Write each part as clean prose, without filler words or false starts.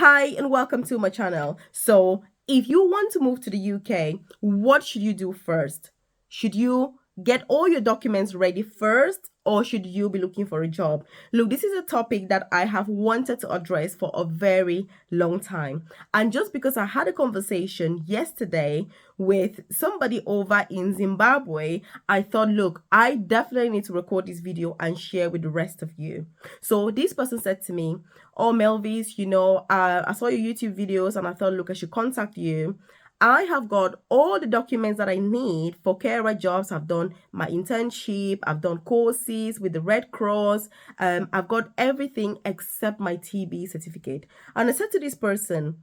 Hi and welcome to my channel. So if you want to move to the UK, what should you do first? Should you get all your documents ready first, or should you be looking for a job? Look, this is a topic that I have wanted to address for a very long time. And just because I had a conversation yesterday with somebody over in Zimbabwe, I thought, look, I definitely need to record this video and share with the rest of you. So this person said to me, "Oh, Melvis, I saw your YouTube videos and I thought, look, I should contact you. I have got all the documents that I need for carer jobs. I've done my internship, I've done courses with the Red Cross. I've got everything except my TB certificate." And I said to this person,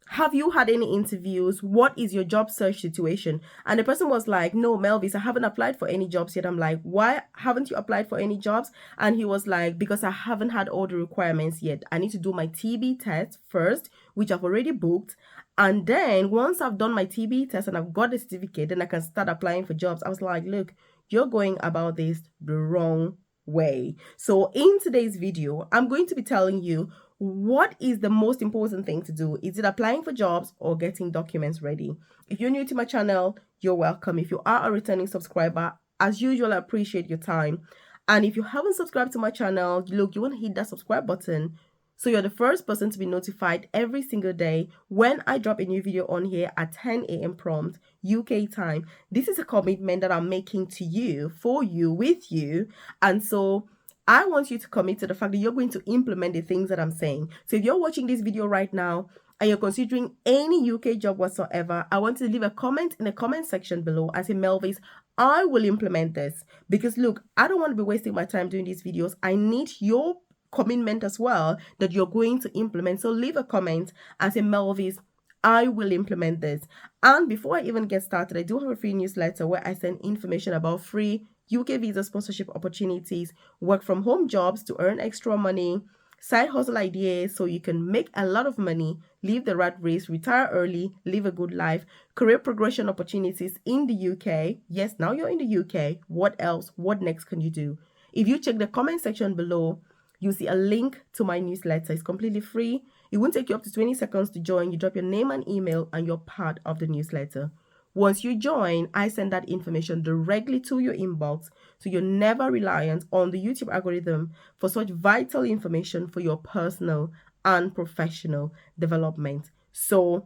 "Have you had any interviews? What is your job search situation?" And the person was like, "No, Melvis, I haven't applied for any jobs yet." I'm like, "Why haven't you applied for any jobs?" And he was like, "Because I haven't had all the requirements yet. I need to do my TB test first, which I've already booked. And then once I've done my TB test and I've got the certificate, then I can start applying for jobs." I was like, "Look, you're going about this the wrong way." So in today's video, I'm going to be telling you what is the most important thing to do. Is it applying for jobs or getting documents ready? If you're new to my channel, you're welcome. If you are a returning subscriber, as usual, I appreciate your time. And if you haven't subscribed to my channel, look, you want to hit that subscribe button so you're the first person to be notified every single day when I drop a new video on here at 10 a.m. prompt UK time. This is a commitment that I'm making to you, for you, with you. And so I want you to commit to the fact that you're going to implement the things that I'm saying. So if you're watching this video right now and you're considering any UK job whatsoever, I want you to leave a comment in the comment section below and say, "Melvis, I will implement this." Because look, I don't want to be wasting my time doing these videos. I need your commitment as well that you're going to implement. So leave a comment and say, "Melvis, I will implement this." And before I even get started, I do have a free newsletter where I send information about free UK visa sponsorship opportunities, work from home jobs to earn extra money, side hustle ideas so you can make a lot of money, leave the rat race, retire early, live a good life, career progression opportunities in the UK. Yes, now you're in the UK. What else? What next can you do? If you check the comment section below, you'll see a link to my newsletter. It's completely free. It won't take you up to 20 seconds to join. You drop your name and email and you're part of the newsletter. Once you join, I send that information directly to your inbox, so you're never reliant on the YouTube algorithm for such vital information for your personal and professional development. So,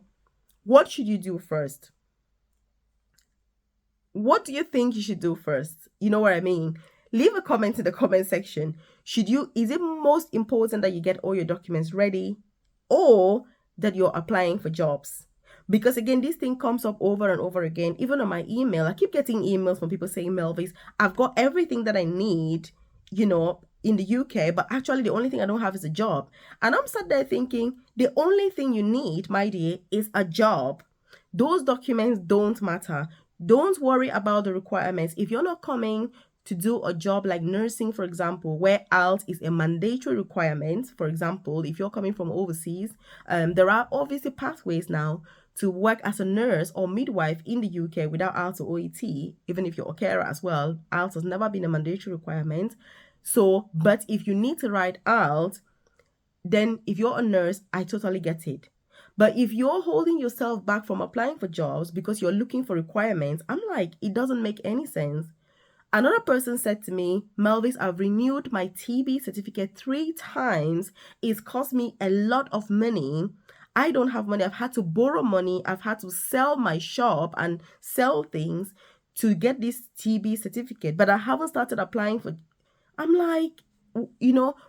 what should you do first? What do you think you should do first? You know what I mean? Leave a comment in the comment section. Is it most important that you get all your documents ready, or that you're applying for jobs? Because again, this thing comes up over and over again. Even on my email, I keep getting emails from people saying, "Melvis, I've got everything that I need, in the UK, but actually the only thing I don't have is a job." And I'm sat there thinking, the only thing you need, my dear, is a job. Those documents don't matter. Don't worry about the requirements. If you're not coming to do a job like nursing, for example, where IELTS is a mandatory requirement, for example, if you're coming from overseas, there are obviously pathways now to work as a nurse or midwife in the UK without IELTS or OET, even if you're a carer as well. IELTS has never been a mandatory requirement. So, but if you need to write IELTS, then if you're a nurse, I totally get it. But if you're holding yourself back from applying for jobs because you're looking for requirements, I'm like, it doesn't make any sense. Another person said to me, "Melvis, I've renewed my TB certificate 3 times. It's cost me a lot of money. I don't have money. I've had to borrow money. I've had to sell my shop and sell things to get this TB certificate, but I haven't started applying for." I'm like,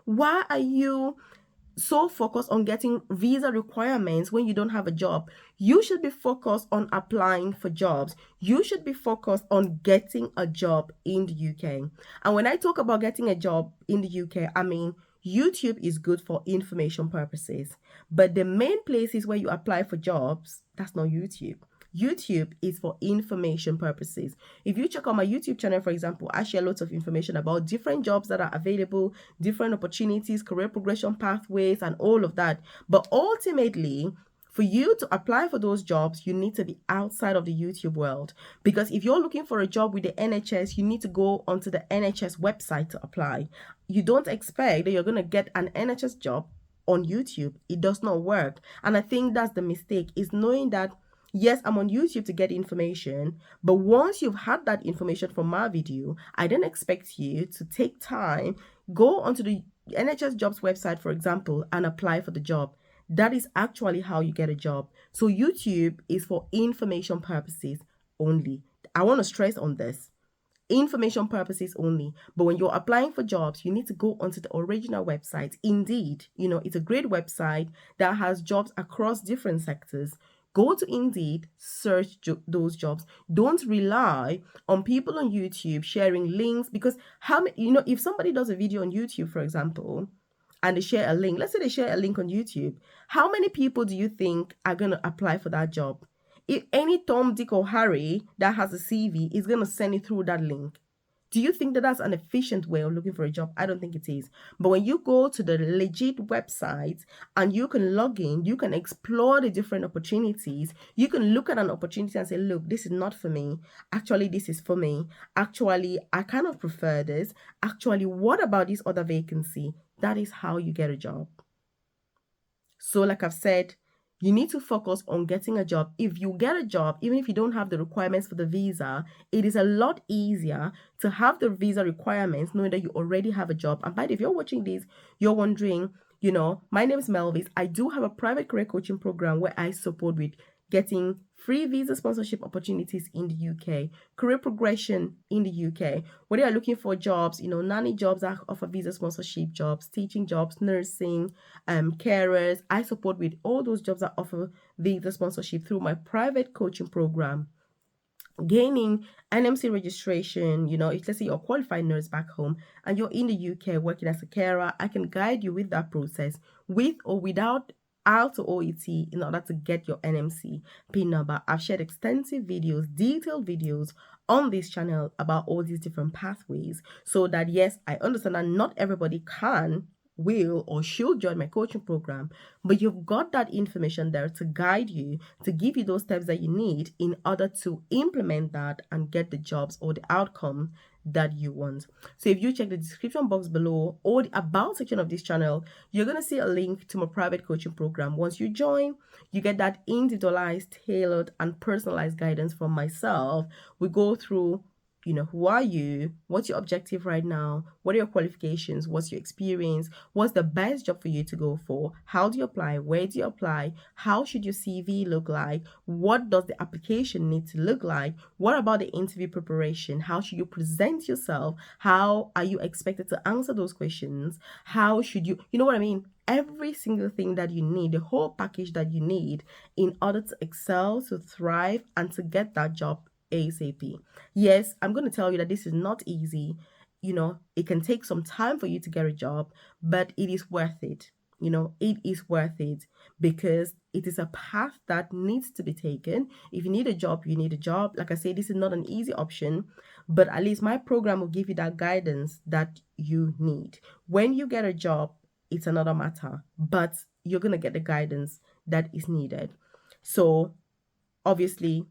why are you so focused on getting visa requirements when you don't have a job? You should be focused on applying for jobs. You should be focused on getting a job in the UK. And when I talk about getting a job in the UK, I mean, YouTube is good for information purposes, but the main places where you apply for jobs, that's not YouTube. YouTube is for information purposes. If you check on my YouTube channel, for example, I share lots of information about different jobs that are available, different opportunities, career progression pathways, and all of that. But ultimately, for you to apply for those jobs, you need to be outside of the YouTube world. Because if you're looking for a job with the NHS, you need to go onto the NHS website to apply. You don't expect that you're going to get an NHS job on YouTube. It does not work. And I think that's the mistake, is knowing that yes, I'm on YouTube to get information, but once you've had that information from my video, I then expect you to take time, go onto the NHS jobs website, for example, and apply for the job. That is actually how you get a job. So YouTube is for information purposes only. I want to stress on this. Information purposes only. But when you're applying for jobs, you need to go onto the original website. Indeed, it's a great website that has jobs across different sectors. Go to Indeed, search those jobs. Don't rely on people on YouTube sharing links, because if somebody does a video on YouTube, for example, and they share a link, let's say they share a link on YouTube, how many people do you think are going to apply for that job? If any Tom, Dick, or Harry that has a CV is going to send it through that link, do you think that that's an efficient way of looking for a job? I don't think it is. But when you go to the legit website and you can log in, you can explore the different opportunities. You can look at an opportunity and say, look, this is not for me. Actually, this is for me. Actually, I kind of prefer this. Actually, what about this other vacancy? That is how you get a job. So like I've said, you need to focus on getting a job. If you get a job, even if you don't have the requirements for the visa, it is a lot easier to have the visa requirements knowing that you already have a job. And by the way, if you're watching this, you're wondering, my name is Melvis. I do have a private career coaching program where I support with getting free visa sponsorship opportunities in the UK, career progression in the UK. Whether you're looking for jobs, nanny jobs, I offer visa sponsorship jobs, teaching jobs, nursing, carers. I support with all those jobs that offer visa sponsorship through my private coaching program. Gaining NMC registration, if let's say you're a qualified nurse back home and you're in the UK working as a carer, I can guide you with that process, with or without IELTS or OET, in order to get your NMC PIN number. I've shared extensive videos, detailed videos on this channel about all these different pathways, so that yes, I understand that not everybody can, will, or should join my coaching program, but you've got that information there to guide you, to give you those steps that you need in order to implement that and get the jobs or the outcome that you want. So if you check the description box below or the about section of this channel, you're going to see a link to my private coaching program. Once you join, you get that individualized, tailored, and personalized guidance from myself. We go through who are you? What's your objective right now? What are your qualifications? What's your experience? What's the best job for you to go for? How do you apply? Where do you apply? How should your CV look like? What does the application need to look like? What about the interview preparation? How should you present yourself? How are you expected to answer those questions? How should you know what I mean? Every single thing that you need, the whole package that you need in order to excel, to thrive, and to get that job ASAP. Yes, I'm going to tell you that this is not easy. It can take some time for you to get a job, but it is worth it. It is worth it, because it is a path that needs to be taken. If you need a job, you need a job. Like I say, this is not an easy option, but at least my program will give you that guidance that you need. When you get a job, it's another matter, but you're going to get the guidance that is needed. So obviously,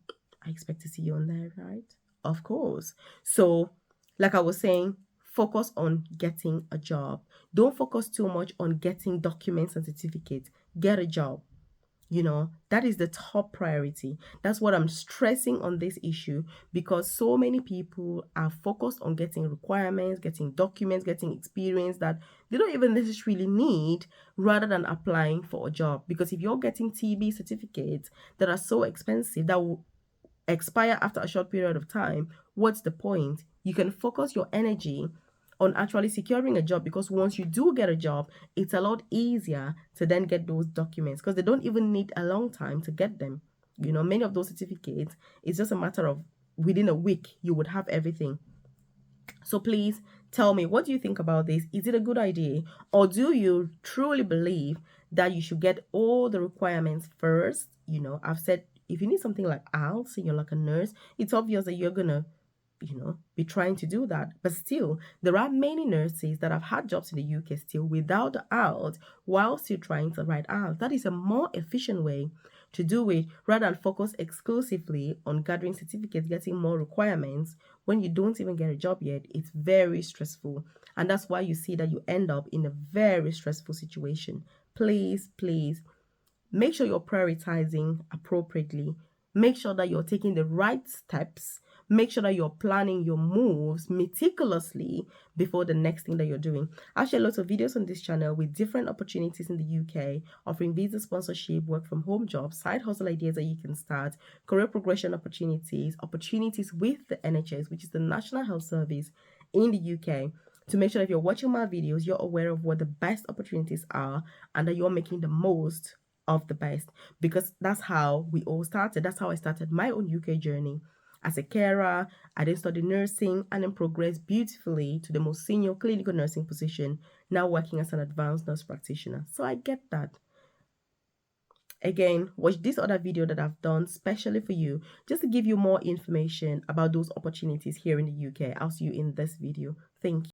I expect to see you on there, right? Of course. So, like I was saying, focus on getting a job. Don't focus too much on getting documents and certificates. Get a job. That is the top priority. That's what I'm stressing on this issue, because so many people are focused on getting requirements, getting documents, getting experience that they don't even necessarily need, rather than applying for a job. Because if you're getting TB certificates that are so expensive, that will expire after a short period of time, what's the point? You can focus your energy on actually securing a job, because once you do get a job, it's a lot easier to then get those documents, because they don't even need a long time to get them. Many of those certificates, it's just a matter of within a week you would have everything. So please tell me, what do you think about this? Is it a good idea, or do you truly believe that you should get all the requirements first? I've said, if you need something like IELTS and you're like a nurse, it's obvious that you're gonna be trying to do that. But still, there are many nurses that have had jobs in the UK still without the IELTS, while still trying to write IELTS. That is a more efficient way to do it, rather than focus exclusively on gathering certificates, getting more requirements when you don't even get a job yet. It's very stressful, and that's why you see that you end up in a very stressful situation. please, please make sure you're prioritizing appropriately. Make sure that you're taking the right steps. Make sure that you're planning your moves meticulously before the next thing that you're doing. I share lots of videos on this channel with different opportunities in the UK, offering visa sponsorship, work from home jobs, side hustle ideas that you can start, career progression opportunities, opportunities with the NHS, which is the National Health Service in the UK. To make sure if you're watching my videos, you're aware of what the best opportunities are and that you're making the most of the best, because that's how we all started. That's how I started my own UK journey. As a carer, I then studied nursing and then progressed beautifully to the most senior clinical nursing position, now working as an advanced nurse practitioner. So I get that. Again, watch this other video that I've done specially for you, just to give you more information about those opportunities here in the UK. I'll see you in this video. Thank you.